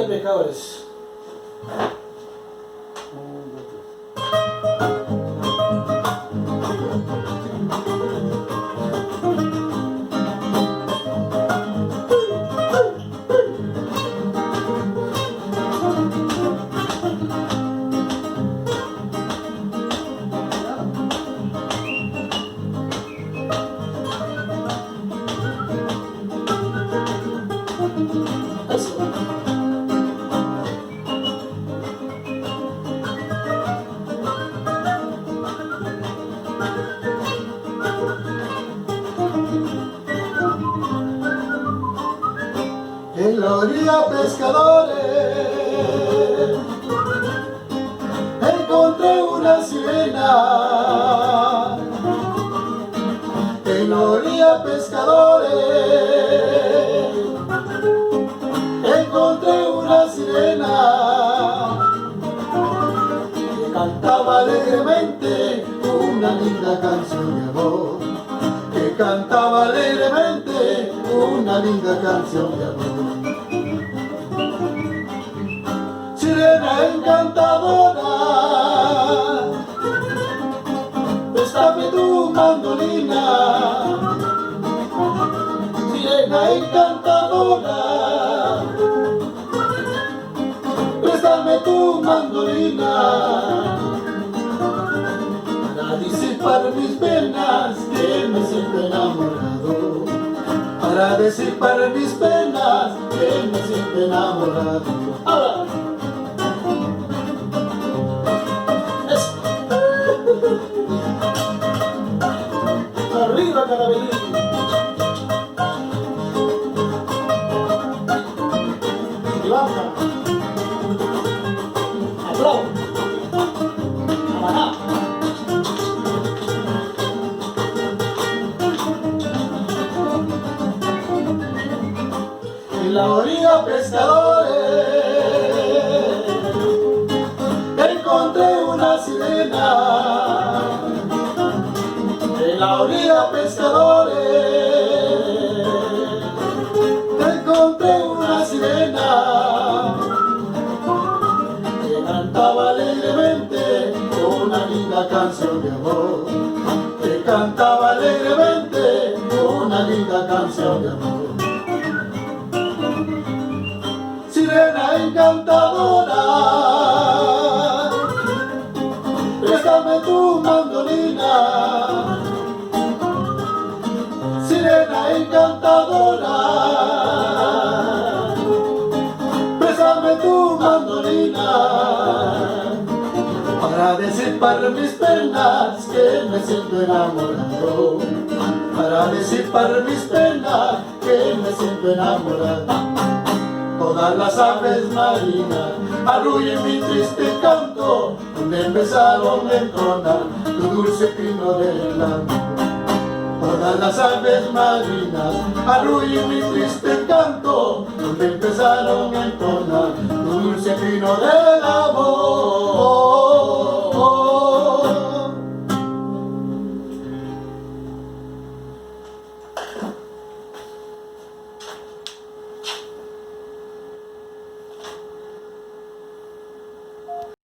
de pescadores. En la orilla, pescadores, encontré una sirena. En la orilla, pescadores, encontré una sirena que cantaba alegremente una linda canción de amor. Que cantaba alegremente una linda canción de amor. Sirena encantadora, préstame tu mandolina. Sirena encantadora, préstame tu mandolina. Para disipar mis penas que me siento enamorado. Para disipar mis penas que me siento enamorado. Ahora. Arriba, Carabelín. Levanta. Aplauso. Amaná. En la orilla, pescadores, encontré una sirena. En la orilla, pescadores, encontré una sirena que cantaba alegremente una linda canción de amor. Que cantaba alegremente una linda canción de amor. Sirena encantadora, préstame tu mandolina. Sirena encantadora, préstame tu mandolina. Para disipar mis penas que me siento enamorado. Para disipar mis penas que me siento enamorado. Todas las aves marinas arrullen mi triste canto, donde empezaron a entonar tu dulce trino del amor. Todas las aves marinas arrullen mi triste canto, donde empezaron a entonar tu dulce trino del amor.